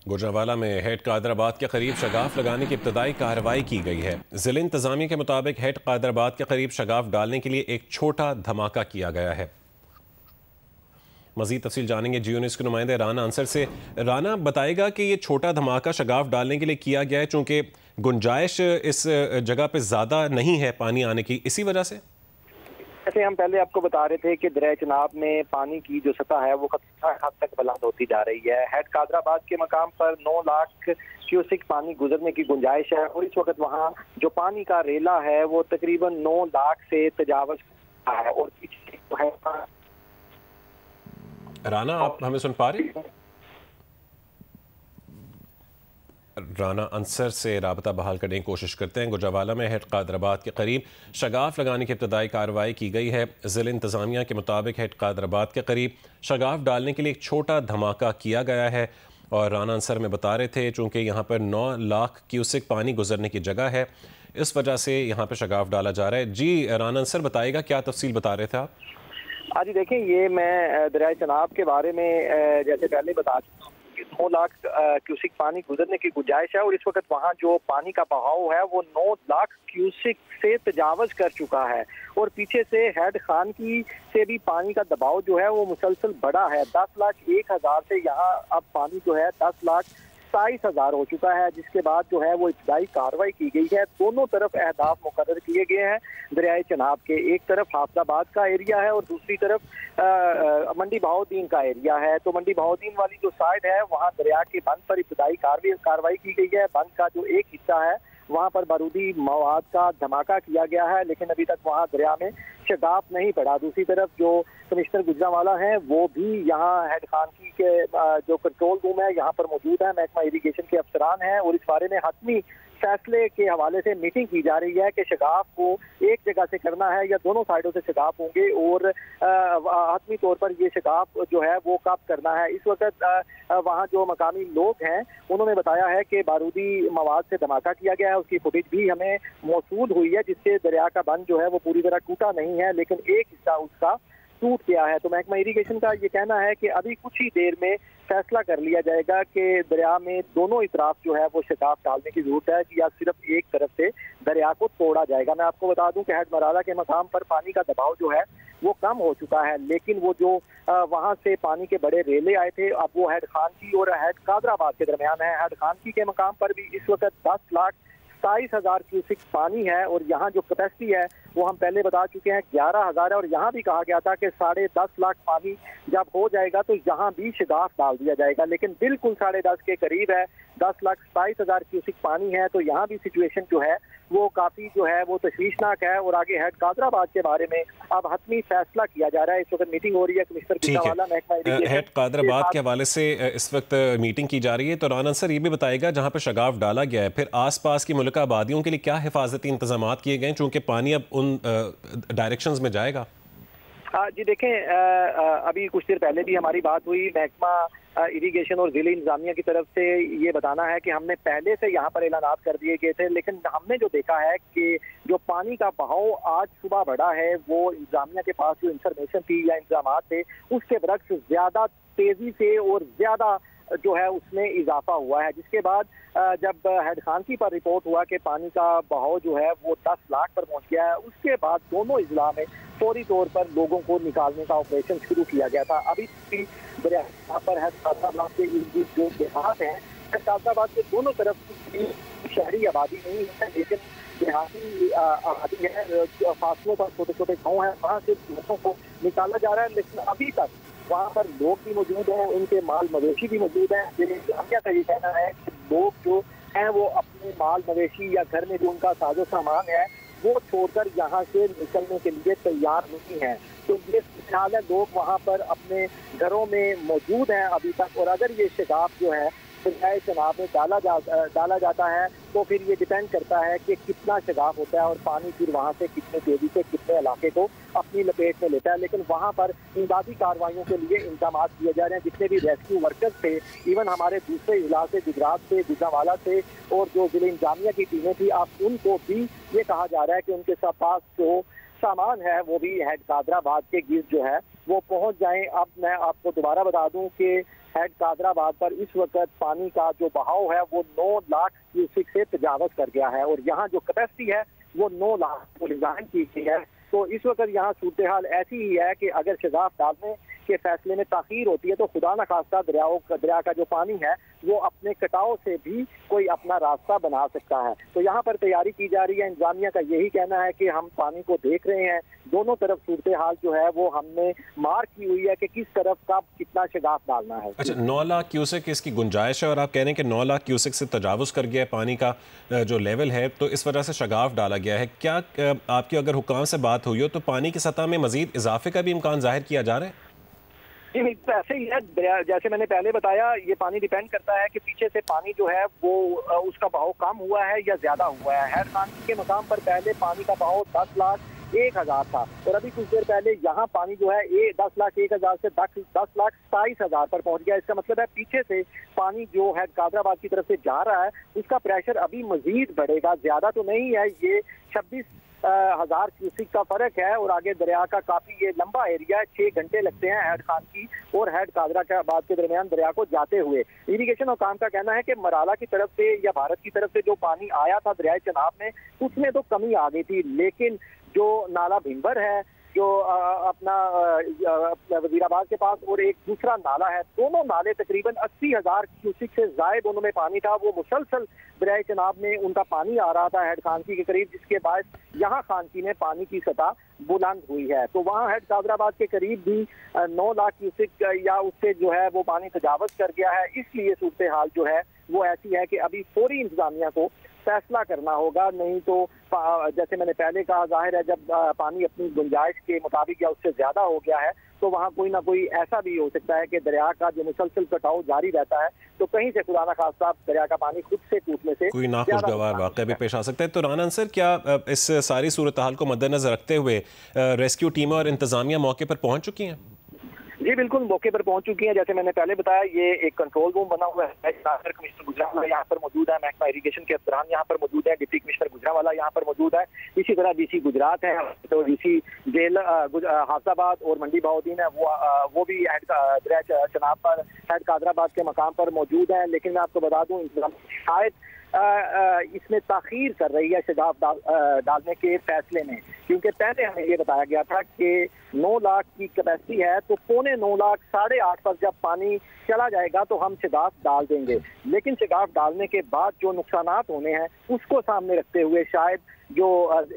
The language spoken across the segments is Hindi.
गुजरांवाला में हेड कादराबाद के करीब शगाफ लगाने की इब्तदाई कार्रवाई की गई है। जिला इंतजामिया के मुताबिक हेड कादराबाद के करीब शगाफ डालने के लिए एक छोटा धमाका किया गया है। मजीद तफसील जानेंगे जियो न्यूज़ के नुमाइंदे राना अंसर से। राना बताएगा कि ये छोटा धमाका शगाफ डालने के लिए किया गया है चूंकि गुंजाइश इस जगह पे ज़्यादा नहीं है पानी आने की, इसी वजह से। जैसे हम पहले आपको बता रहे थे कि दरिया चनाब में पानी की जो सतह है वो खतरनाक हद तक बुलंद होती जा रही है। हेड कादराबाद के मकाम पर 9 लाख क्यूसिक पानी गुजरने की गुंजाइश है और इस वक्त वहाँ जो पानी का रेला है वो तकरीबन 9 लाख से तजावज है। और राना, आप हमें सुन पा रहे हैं? राना अंसर से राबता बहाल करने की कोशिश करते हैं। गुजरांवाला में हेड कादराबाद के करीब शगाफ लगाने की इब्तदाई कार्रवाई की गई है। जिला इंतजामिया के मुताबिक हेड कादराबाद के करीब शगाफ डालने के लिए एक छोटा धमाका किया गया है और राना अंसर में बता रहे थे चूँकि यहाँ पर 9 लाख क्यूसिक पानी गुजरने की जगह है, इस वजह से यहाँ पर शगाफ डाला जा रहा है। जी राना अंसर बताएगा, क्या तफसील बता रहे थे आप? हाँ जी, देखें, ये मैं दरिया चनाब के बारे में जैसे पहले बता चुका हूँ कि 9 लाख क्यूसिक पानी गुजरने की गुंजाइश है और इस वक्त वहाँ जो पानी का बहाव है वो 9 लाख क्यूसिक से तजावज कर चुका है और पीछे से हेड खान की से भी पानी का दबाव जो है वो मुसलसल बढ़ा है। 10,01,000 से यहाँ अब पानी जो है 10,27,000 हो चुका है, जिसके बाद जो है वो इब्तदाई कार्रवाई की गई है। दोनों तरफ अहदाफ मुकर्रर किए गए हैं दरियाए चनाब के। एक तरफ हाफजाबाद का एरिया है और दूसरी तरफ मंडी बहाउद्दीन का एरिया है। तो मंडी बहाउद्दीन वाली जो साइड है वहाँ दरिया के बंद पर इब्तदाई कार्रवाई की गई है। बंद का जो एक हिस्सा है वहाँ पर बारूदी मवाद का धमाका किया गया है, लेकिन अभी तक वहाँ दरिया में शगाफ नहीं पड़ा। दूसरी तरफ जो कमिश्नर गुजरांवाला हैं वो भी यहाँ हेड खानकी के जो कंट्रोल रूम है यहाँ पर मौजूद है। महकमा इरिगेशन के अफसरान हैं और इस बारे में हतमी फैसले के हवाले से मीटिंग की जा रही है कि शगाफ को एक जगह से करना है या दोनों साइडों से शगाफ होंगे और हतमी तौर पर ये शगाफ जो है वो कब करना है। इस वक्त वहाँ जो मकामी लोग हैं उन्होंने बताया है कि बारूदी मवाद से धमाका किया गया है, उसकी फुटेज भी हमें मौसूल हुई है जिससे दरिया का बंद जो है वो पूरी तरह टूटा नहीं है लेकिन एक हिस्सा उसका टूट गया है। तो महकमा इरिगेशन का ये कहना है कि अभी कुछ ही देर में फैसला कर लिया जाएगा कि दरिया में दोनों इतराफ जो है वो शगाफ डालने की जरूरत है या सिर्फ एक तरफ से दरिया को तोड़ा जाएगा। मैं आपको बता दूं कि हेड मराला के मकाम पर पानी का दबाव जो है वो कम हो चुका है, लेकिन वो जो वहां से पानी के बड़े रेले आए थे अब वो हेड खानकी और हेड कादराबाद के दरमियान है। हेड खानकी के मकाम पर भी इस वक्त 10,27,000 क्यूसिक पानी है और यहाँ जो कैपेसिटी है वो हम पहले बता चुके हैं 11,000 है और यहाँ भी कहा गया था कि 10.5 लाख पानी जब हो जाएगा तो यहाँ भी शगाफ डाल दिया जाएगा, लेकिन बिल्कुल 10.5 के करीब है। 10,27,000 क्यूसिक पानी है तो यहाँ भी सिचुएशन जो है वो काफी जो है वो तशवीशनाक है और आगे हेड कादराबाद के बारे में अब हतमी फैसला किया जा रहा है। इस वक्त मीटिंग हो रही है कमिश्नर गुजरांवाला महकमा हेड कादराबाद के हवाले से इस वक्त मीटिंग की जा रही है। तो राना सर ये भी बताएगा जहाँ पर शगाफ डाला गया है फिर आसपास की मुल्का आबादियों के लिए क्या हिफाजती इंतजाम किए गए चूँकि पानी अब उन डायरेक्शंस में जाएगा? जी देखें, अभी कुछ देर पहले भी हमारी बात हुई। महकमा इरिगेशन और जिला इंतजामिया की तरफ से ये बताना है कि हमने पहले से यहाँ पर ऐलानात कर दिए गए थे, लेकिन हमने जो देखा है कि जो पानी का बहाव आज सुबह बढ़ा है वो इंतजामिया के पास जो इंफॉर्मेशन थी या इंतजाम थे उसके बरक्स ज्यादा तेजी से और ज्यादा जो है उसमें इजाफा हुआ है, जिसके बाद जब हेड खानकी पर रिपोर्ट हुआ कि पानी का बहाव जो है वो 10 लाख पर पहुंच गया है, उसके बाद दोनों इजला में फौरी तौर पर लोगों को निकालने का ऑपरेशन शुरू किया गया था। अभी दरिया पर हेड कादराबाद के जो देहात हैं, हेड कादराबाद के दोनों तरफ शहरी आबादी नहीं है लेकिन देहाती आबादी है। फासलों पर छोटे छोटे गाँव हैं, वहाँ से लोगों को निकाला जा रहा है, लेकिन अभी तक वहाँ पर लोग भी मौजूद हैं, उनके माल मवेशी भी मौजूद हैं। इंतजामिया का ये कहना है कि लोग जो हैं वो अपने माल मवेशी या घर में जो उनका साजो सामान है वो छोड़कर यहाँ से निकलने के लिए तैयार नहीं है। तो ये फिलहाल है, लोग वहाँ पर अपने घरों में मौजूद हैं अभी तक। और अगर ये शगाफ जो है दरियाए चनाब में डाला जाता है तो फिर ये डिपेंड करता है कि कितना शगाफ होता है और पानी फिर वहाँ से कितने तेजी से कितने इलाके को अपनी लपेट में लेता है। लेकिन वहाँ पर इमदादी कार्रवाइयों के लिए इंतजाम किए जा रहे हैं। जितने भी रेस्क्यू वर्कर्स थे, इवन हमारे दूसरे इजला से, गुजरात से, गुजरांवाला से और जो जिला इंतजामिया की टीमें थी, अब उनको भी ये कहा जा रहा है कि उनके पास जो सामान है वो भी हेड कादराबाद के गिर्द जो है वो पहुंच जाएं। अब मैं आपको दोबारा बता दूं कि हेड कादराबाद पर इस वक्त पानी का जो बहाव है वो 9 लाख क्यूसिक से तजावज कर गया है और यहाँ जो कैपेसिटी है वो 9 लाख को डिजाइन की गई है। तो इस वक्त यहाँ सूरत हाल ऐसी ही है कि अगर शगाफ डालने के फैसले में ताखीर होती है तो खुदा न खास्ता दरिया का जो पानी है वो अपने कटाव से भी कोई अपना रास्ता बना सकता है। तो यहाँ पर तैयारी की जा रही है। इंतजामिया का यही कहना है कि हम पानी को देख रहे हैं, दोनों तरफ सूरत हाल जो है वो हमने मार्क की हुई है कि किस तरफ का कितना शगाफ डालना है। अच्छा, 9 लाख क्यूसेक इसकी गुंजाइश है और आप कह रहे हैं कि 9 लाख क्यूसेक से तजावुज़ कर गया है पानी का जो लेवल है, तो इस वजह से शगाफ डाला गया है। क्या आपकी अगर हुकाम से बात हुई हो तो पानी की सतह में मजीद इजाफे का भी इम्कान जाहिर किया जा रहा है? जी, तो ऐसे ही है। जैसे मैंने पहले बताया, ये पानी डिपेंड करता है कि पीछे से पानी जो है वो उसका बहाव कम हुआ है या ज्यादा हुआ है। हैड खानकी के मकाम पर पहले पानी का बहाव 10,01,000 था और अभी कुछ देर पहले यहाँ पानी जो है 10,01,000 से 10,27,000 पर पहुंच गया। इसका मतलब है पीछे से पानी जो है कादराबाद की तरफ से जा रहा है उसका प्रेशर अभी मजीद बढ़ेगा। ज्यादा तो नहीं है, ये 26,000 क्यूसिक का फर्क है और आगे दरिया का काफी ये लंबा एरिया है। 6 घंटे लगते हैं हेड खानकी और हेड कादराबाद के दरमियान दरिया को जाते हुए। इरिगेशन हुकाम का कहना है कि मराला की तरफ से या भारत की तरफ से जो पानी आया था दरियाए चनाब में उसमें तो कमी आ गई थी, लेकिन जो नाला भिंबर है जो अपना वजीराबाद के पास और एक दूसरा नाला है, दोनों नाले तकरीबन 80,000 क्यूसिक से जायद उनमें पानी था। वो मुसलसल दरियाए चनाब में उनका पानी आ रहा था हेड खानकी के करीब, जिसके बाद यहाँ खानकी में पानी की सतह बुलंद हुई है। तो वहाँ हेड कादराबाद के करीब भी 9 लाख क्यूसिक या उससे जो है वो पानी तजावज कर गया है। इसलिए सूरत हाल जो है वो ऐसी है कि अभी फौरी इंतजामिया को फैसला करना होगा, नहीं तो जैसे मैंने पहले कहा, जाहिर है जब पानी अपनी गुंजाइश के मुताबिक या उससे ज्यादा हो गया है तो वहाँ कोई ना कोई ऐसा भी हो सकता है कि दरिया का जो मुसलसल कटाव जारी रहता है तो कहीं से खुदा न खास्ता दरिया का पानी खुद से टूटने से कोई नाखुशगवार वाक़या भी पेश आ सकता है। तो राना अंसर, क्या इस सारी सूरत हाल को मद्देनजर रखते हुए रेस्क्यू टीमें और इंतजामिया मौके पर पहुंच चुकी हैं? जी बिल्कुल, मौके पर पहुंच चुकी हैं। जैसे मैंने पहले बताया, ये एक कंट्रोल रूम बना हुआ है। कमिश्नर गुजरावाला यहाँ पर मौजूद है, महकमा इरिगेशन के अफसरान यहाँ पर मौजूद है, डिप्टी कमिश्नर गुजरावाला यहाँ पर मौजूद है, इसी तरह डीसी गुजरात है, तो डीसी जेल हाफजाबाद और मंडी बहाउद्दीन है, वो भी दरिया चनाब पर हेड कादराबाद के मकाम पर मौजूद है। लेकिन मैं आपको बता दूँ, शायद इसमें ताखीर कर रही है शगाफ डालने के फैसले में, क्योंकि पहले हमें ये बताया गया था कि 9 लाख की कैपेसिटी है तो 9.25 लाख 8.5 पर जब पानी चला जाएगा तो हम शगाफ डाल देंगे। लेकिन शगाफ डालने के बाद जो नुकसानात होने हैं उसको सामने रखते हुए शायद जो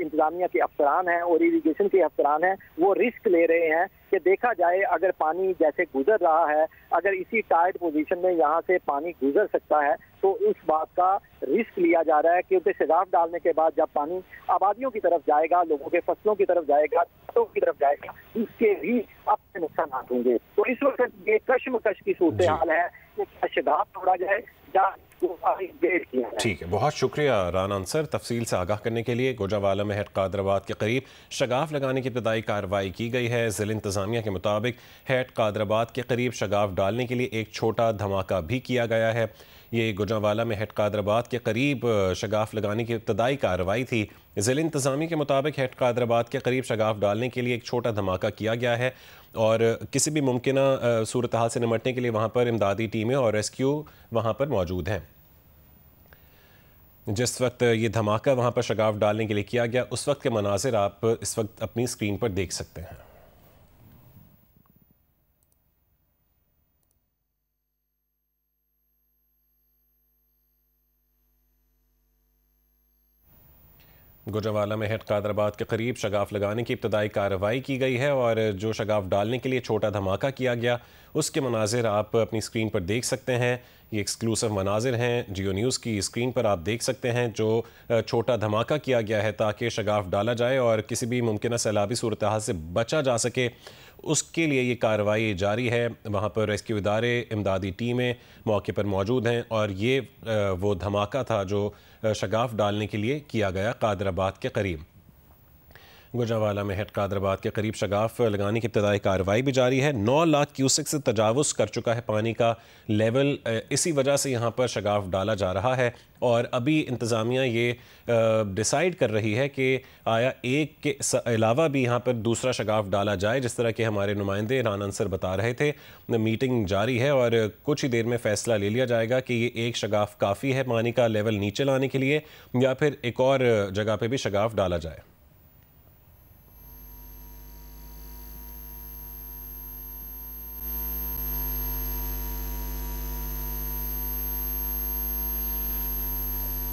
इंतजामिया के अफसरान हैं और इरिगेशन के अफसरान हैं वो रिस्क ले रहे हैं कि देखा जाए अगर पानी जैसे गुजर रहा है, अगर इसी टाइट पोजीशन में यहाँ से पानी गुजर सकता है तो उस बात का रिस्क लिया जा रहा है, क्योंकि शगाफ डालने के बाद जब पानी आबादियों की तरफ जाएगा, लोगों के फसलों की तरफ जाएगा, खेतों की तरफ जाएगा, उसके भी अपने नुकसान होंगे। तो इस वक्त ये कश्मकश की सूरत हाल है कि शगाफ तोड़ा जाए या ठीक है, बहुत शुक्रिया राना अंसर तफसील से आगाह करने के लिए। गोजावाला में हेड कादराबाद के करीब शगाफ लगाने की इब्तदाई कार्रवाई की गई है। ज़िला इंतज़ामिया के मुताबिक हेड कादराबाद के करीब शगाफ डालने के लिए एक छोटा धमाका भी किया गया है। ये गोजावाला में हेड कादराबाद के करीब शगाफ लगाने की इब्तदाई कार्रवाई थी। ज़िला इंतज़ामिया के मुताबिक हेड कादराबाद के करीब शगाफ डालने के लिए एक छोटा धमाका किया गया है और किसी भी मुमकिना सूरत हाल से निपटने के लिए वहाँ पर इमदादी टीमें और रेस्क्यू वहाँ पर मौजूद हैं। जिस वक्त ये धमाका वहाँ पर शगाफ डालने के लिए किया गया उस वक्त के मनाजिर आप इस वक्त अपनी स्क्रीन पर देख सकते हैं। गोजावाला में हेड कादराबाद के करीब शगाफ लगाने की इब्तदाई कार्रवाई की गई है और जो शगाफ डालने के लिए छोटा धमाका किया गया उसके मनाजिर आप अपनी स्क्रीन पर देख सकते हैं। ये एक्सक्लूसिव मनाजिर हैं, जियो न्यूज़ की स्क्रीन पर आप देख सकते हैं जो छोटा धमाका किया गया है ताकि शगाफ डाला जाए और किसी भी मुमकिन सैलाबी सूरत हाल से बचा जा सके। उसके लिए ये कार्रवाई जारी है। वहाँ पर रेस्क्यू इदारे, इमदादी टीमें मौके पर मौजूद हैं और ये वो धमाका था जो शगाफ डालने के लिए किया गया कादराबाद के करीब। गुजरावाला में हेड कादराबाद के करीब शगाफ लगाने की इब्तदाई कार्रवाई भी जारी है। 9 लाख क्यूसेक से तजावुज़ कर चुका है पानी का लेवल। इसी वजह से यहाँ पर शगाफ डाला जा रहा है और अभी इंतज़ामिया ये डिसाइड कर रही है कि आया एक के अलावा भी यहाँ पर दूसरा शगाफ डाला जाए। जिस तरह के हमारे नुमाइंदे राना अंसर बता रहे थे, मीटिंग जारी है और कुछ ही देर में फैसला ले लिया जाएगा कि ये एक शगाफ काफ़ी है पानी का लेवल नीचे लाने के लिए या फिर एक और जगह पे भी शगाफ डाला जाए।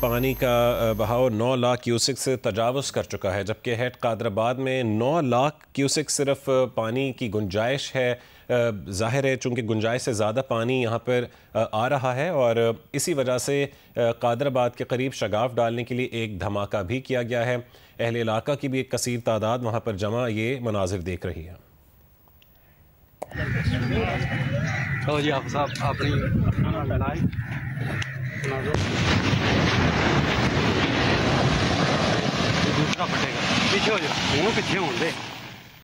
पानी का बहाव 9 लाख क्यूसेक से तजावुज़ कर चुका है, जबकि हेड कादराबाद में 9 लाख क्यूसेक सिर्फ पानी की गुंजाइश है। ज़ाहिर है चूँकि गुंजाइश से ज़्यादा पानी यहाँ पर आ रहा है और इसी वजह से कादराबाद के करीब शगाफ डालने के लिए एक धमाका भी किया गया है। अहले इलाका की भी एक कसीर तादाद वहाँ पर जमा ये मनाजिर देख रही है। तो जी आप साहब अपनी दूसरा फटेगा, पीछे हो जाओ, दोनों पीछे होंगे।